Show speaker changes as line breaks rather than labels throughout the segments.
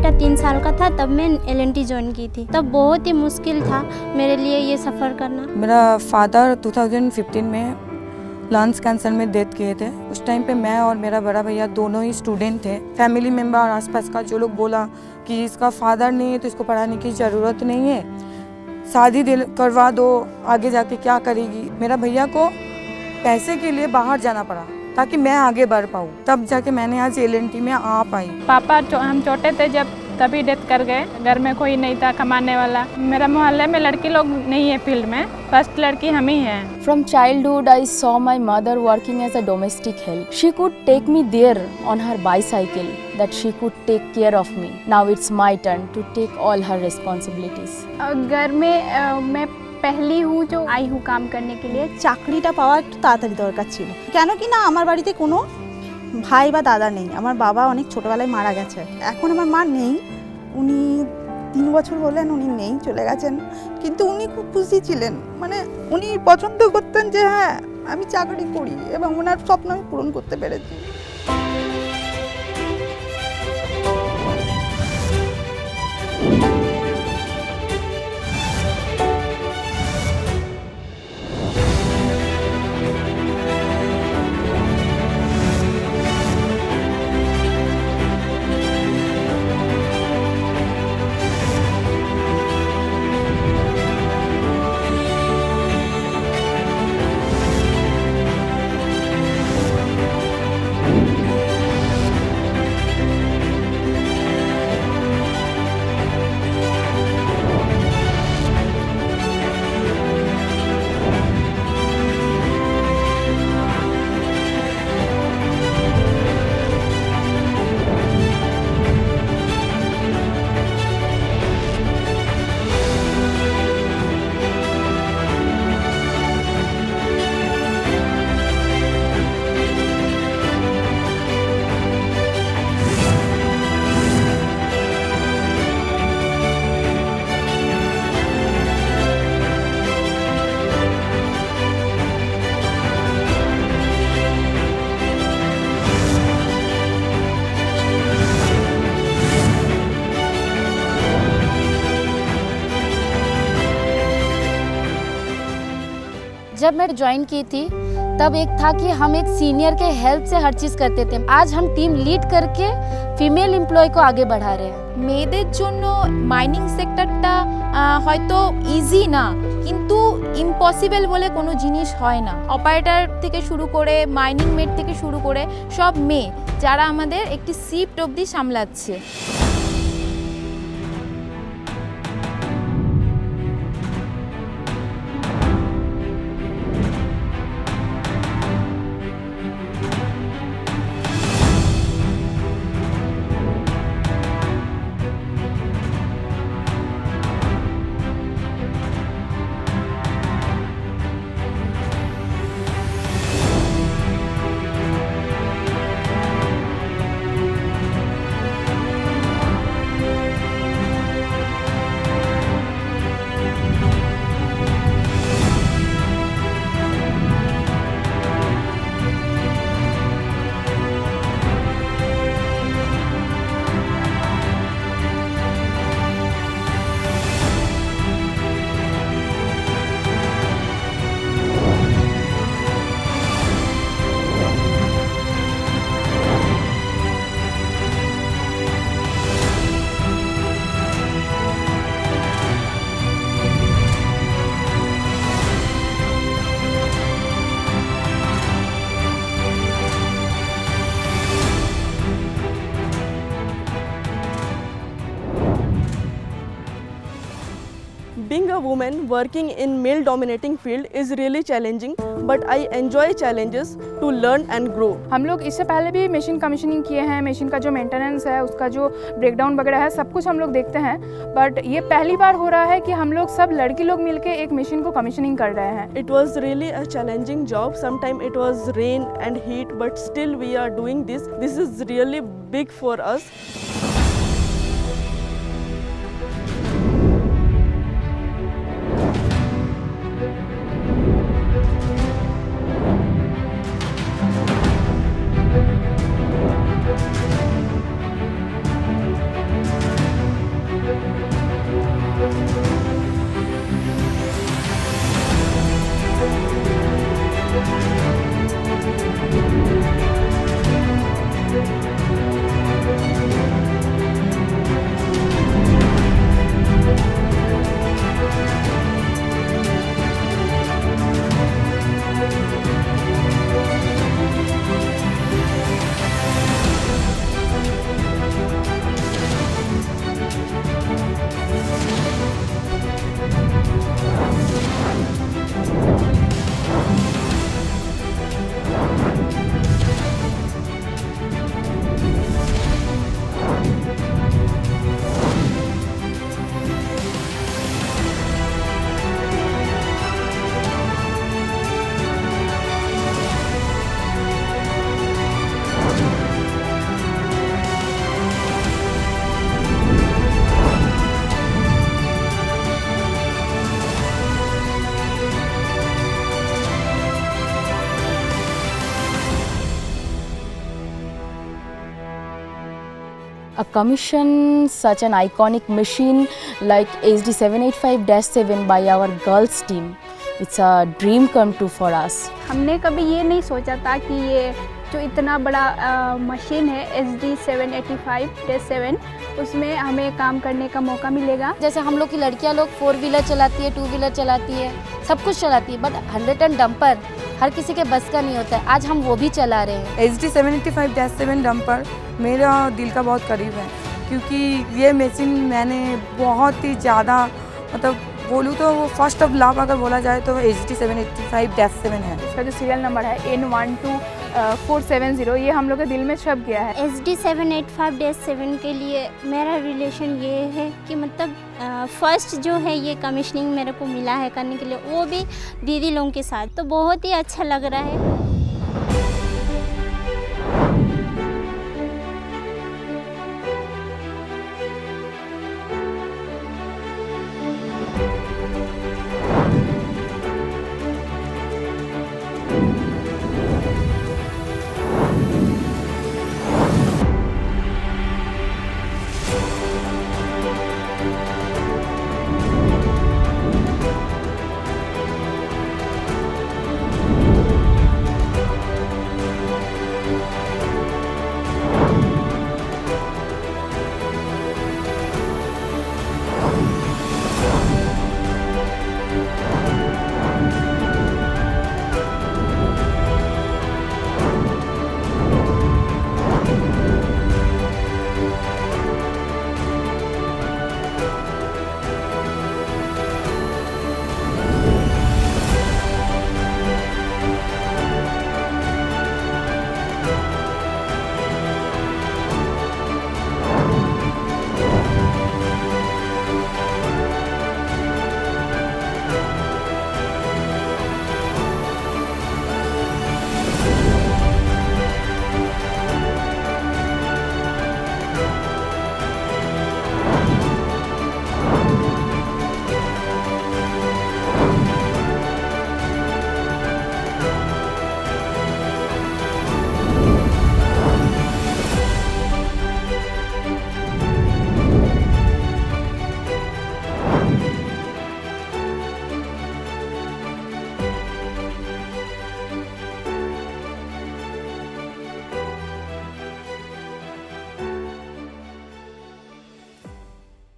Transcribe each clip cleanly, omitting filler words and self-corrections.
बेटा 3 साल का था तब मैं LNT ज्वाइन की थी। तब बहुत ही मुश्किल था मेरे लिए ये सफ़र करना।
मेरा फादर 2015 में लंग्स कैंसर में डेथ किए थे। उस टाइम पे मैं और मेरा बड़ा भैया दोनों ही स्टूडेंट थे। फैमिली मेम्बर और आसपास का जो लोग बोला कि इसका फादर नहीं है तो इसको पढ़ाने की ज़रूरत नहीं है, शादी करवा दो, आगे जाके क्या करेगी। मेरा भैया को पैसे के लिए बाहर जाना पड़ा ताकि मैं आगे बढ़ पाऊँ, तब जाके मैंने आज LNT में आ पाई।
पापा हम छोटे थे जब तभी डेथ कर गए। घर में कोई नहीं था कमाने वाला। मेरा मोहल्ले में लड़की लोग नहीं है फील्ड में, फर्स्ट लड़की हम ही हैं।
From childhood, I saw my mother working as a domestic help. She could take me there on her bicycle, that she could take care of me. Now it's my turn to take all her responsibilities.
घर में मैं पहली हूँ जो आई हूँ काम करने के लिए।
চাকরিটা পাওয়া একটু তাড়াতাড়ি দরকার ছিল, কেন কি না আমার বাড়িতে কোনো ভাই বা দাদা নেই। আমার বাবা অনেক ছোটবেলায় মারা গেছে। এখন আমার মা নেই, উনি 3 বছর হলেন উনি নেই, চলে গেছেন। কিন্তু উনি খুব খুশি ছিলেন, মানে উনি পছন্দ করতেন যে হ্যাঁ আমি চাকরি করি, এবং ওনার স্বপ্ন আমি পূরণ করতে পেরেছি।
जब मैं ज्वाइन की थी तब एक था कि हम एक सीनियर के हेल्प से हर चीज़ करते थे। आज हम टीम लीड करके फीमेल एम्प्लॉय को आगे बढ़ा रहे हैं।
মেয়েদের জন্য মাইনিং সেক্টরটা হয়তো ইজি না, কিন্তু ইম্পসিবল বলে কোনো জিনিস হয় না। অপারেটর থেকে শুরু করে মাইনিং মেট থেকে শুরু করে সব মেয়ে যারা আমাদের একটি শিফট অবধি সামলাচ্ছে।
Being a woman working in male-dominating field is really challenging, but I enjoy challenges to learn and grow.
हम लोग इससे पहले भी मशीन कमीशनिंग किए हैं। मशीन का जो मेंटेनेंस है, उसका जो ब्रेकडाउन वगैरह है, सब कुछ हम लोग देखते हैं। बट ये पहली बार हो रहा है कि हम लोग सब लड़की लोग मिलके एक मशीन को कमीशनिंग कर रहे हैं।
It was really a challenging job. Sometimes it was rain and heat, but still we are doing this. This is really big for us.
commission such an iconic machine like HD785-7 by our girls team, it's a dream come true for us.
हमने कभी ये नहीं सोचा था कि ये जो इतना बड़ा मशीन है HD785-7 उसमें हमें काम करने का मौका मिलेगा।
जैसे हम लोग की लड़कियां लोग 4 व्हीलर चलाती है, 2 व्हीलर चलाती है, सब कुछ चलाती है, बट 100 टन डंपर हर किसी के बस का नहीं होता है। आज हम वो भी चला रहे हैं।
HD785-7 डंपर मेरा दिल का बहुत करीब है, क्योंकि ये मशीन मैंने बहुत ही ज़्यादा मतलब बोलूँ तो वो फर्स्ट ऑफ लव अगर बोला जाए तो HD785-7 है।
इसका जो सीरियल नंबर है N12470 ये हम लोग के दिल में छप गया है।
HD785-7 के लिए मेरा रिलेशन ये है कि मतलब फर्स्ट जो है ये कमीशनिंग मेरे को मिला है करने के लिए, वो भी दीदी लोगों के साथ, तो बहुत ही अच्छा लग रहा है।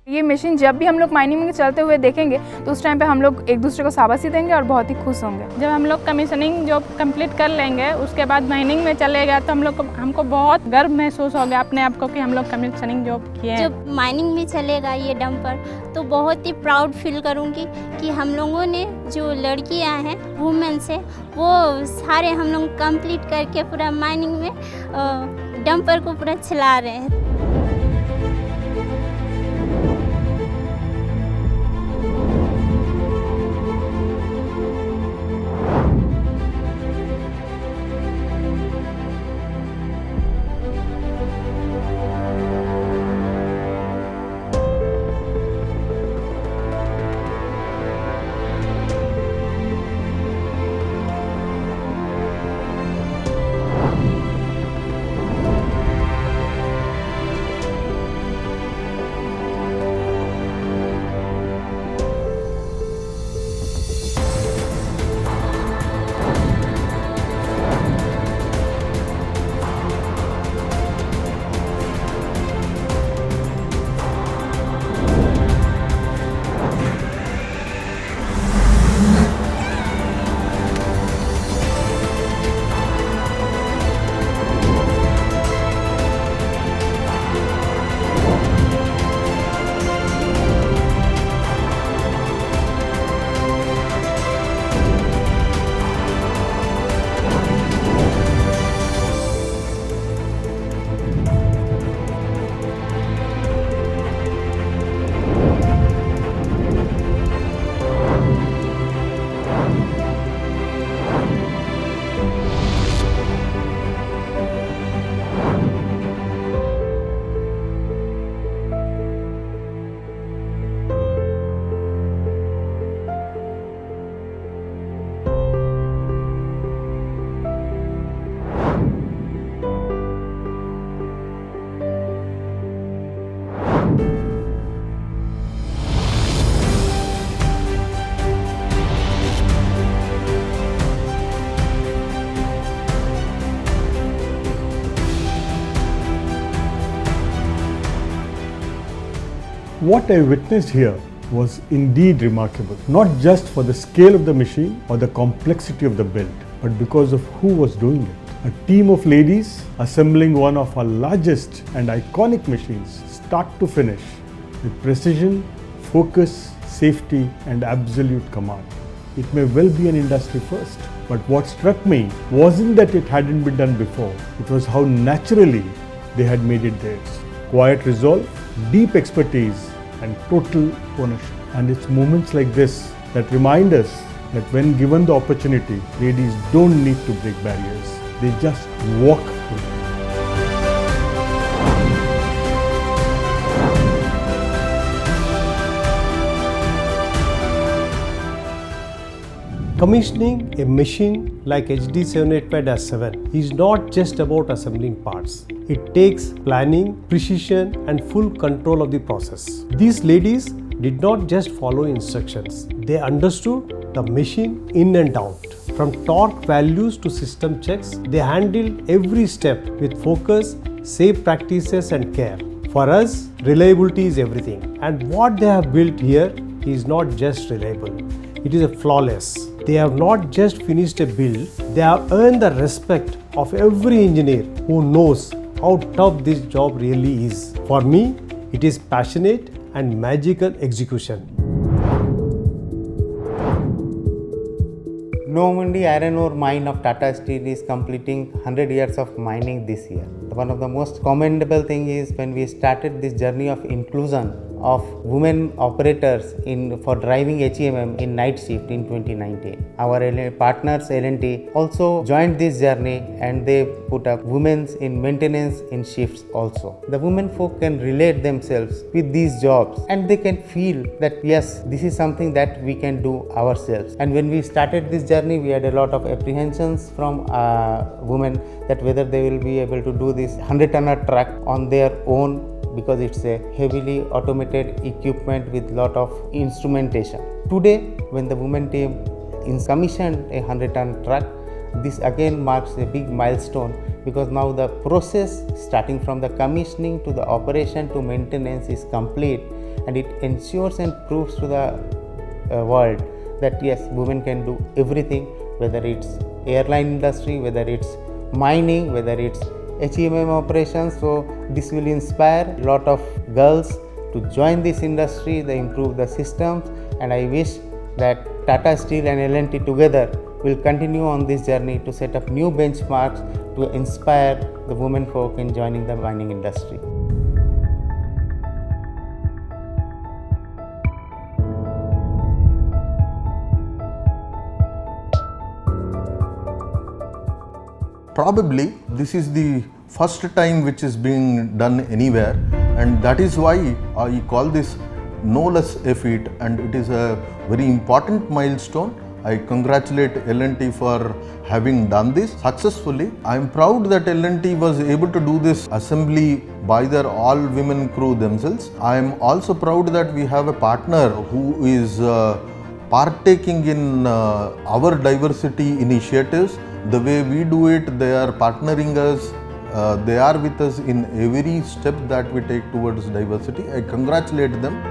ये मशीन जब भी हम लोग माइनिंग में चलते हुए देखेंगे तो उस टाइम पे हम लोग एक दूसरे को शाबाशी देंगे और बहुत ही खुश होंगे।
जब हम लोग कमीशनिंग जॉब कंप्लीट कर लेंगे उसके बाद माइनिंग में चले गए तो हमको बहुत गर्व महसूस हो गया अपने आप को कि हम लोग कमीशनिंग जॉब किए हैं।
जब माइनिंग में चलेगा ये डंपर तो बहुत ही प्राउड फील करूँगी कि हम लोगों ने जो लड़कियाँ हैं वुमेन्स है वो सारे हम लोग कंप्लीट करके पूरा माइनिंग में डंपर को पूरा चला रहे हैं।
What I witnessed here was indeed remarkable, not just for the scale of the machine or the complexity of the build, but because of who was doing it. A team of ladies assembling one of our largest and iconic machines, start to finish, with precision, focus, safety and absolute command. It may well be an industry first, but what struck me wasn't that it hadn't been done before, it was how naturally they had made it theirs. Quiet resolve, deep expertise and total ownership. And it's moments like this that remind us that when given the opportunity, ladies don't need to break barriers, they just walk through them.
Commissioning a machine like HD785-7 is not just about assembling parts. It takes planning, precision and full control of the process. These ladies did not just follow instructions. They understood the machine in and out. From torque values to system checks, they handled every step with focus, safe practices and care. For us, reliability is everything. And what they have built here is not just reliable. It is a flawless. They have not just finished a build, they have earned the respect of every engineer who knows how tough this job really is. For me, it is passionate and magical execution.
Normandy iron ore mine of Tata Steel is completing 100 years of mining this year. One of the most commendable thing is when we started this journey of inclusion of women operators for driving HEMM in night shift in 2019. Our partners L&T also joined this journey and they put up women in maintenance in shifts also. The women folk can relate themselves with these jobs and they can feel that yes, this is something that we can do ourselves. And when we started this journey, we had a lot of apprehensions from women that whether they will be able to do this 100-tonner truck on their own, because it's a heavily automated equipment with lot of instrumentation. Today, when the women team commissioned a 100-ton truck, this again marks a big milestone because now the process starting from the commissioning to the operation to maintenance is complete, and it ensures and proves to the world that yes, women can do everything, whether it's airline industry, whether it's mining, whether it's HEMM operations. So this will inspire a lot of girls to join this industry, they improve the systems, and I wish that Tata Steel and L&T together will continue on this journey to set up new benchmarks to inspire the women folk in joining the mining industry.
Probably this is the first time which is being done anywhere, and that is why I call this no less a feat, and it is a very important milestone. I congratulate L&T for having done this successfully. I am proud that L&T was able to do this assembly by their all-women crew themselves. I am also proud that we have a partner who is partaking in our diversity initiatives. The way we do it, they are partnering us, they are with us in every step that we take towards diversity. I congratulate them.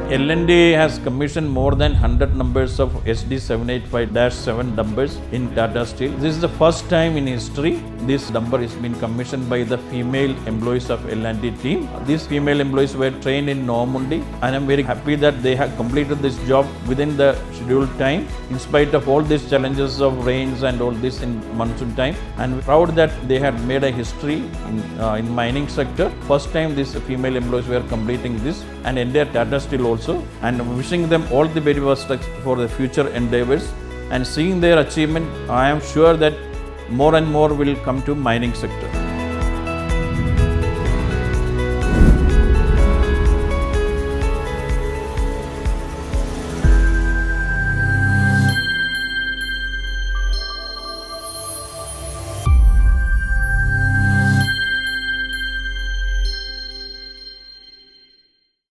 L&T has commissioned more than 100 numbers of HD785-7 numbers in Tata Steel. This is the first time in history this number has been commissioned by the female employees of L&T team. These female employees were trained in Normandy, and I am very happy that they have completed this job within the scheduled time in spite of all these challenges of rains and all this in monsoon time. And proud that they had made a history in mining sector. First time these female employees were completing this, and entire Tata Steel also, and wishing them all the very best for the future endeavors. And seeing their achievement, I am sure that more and more will come to mining sector.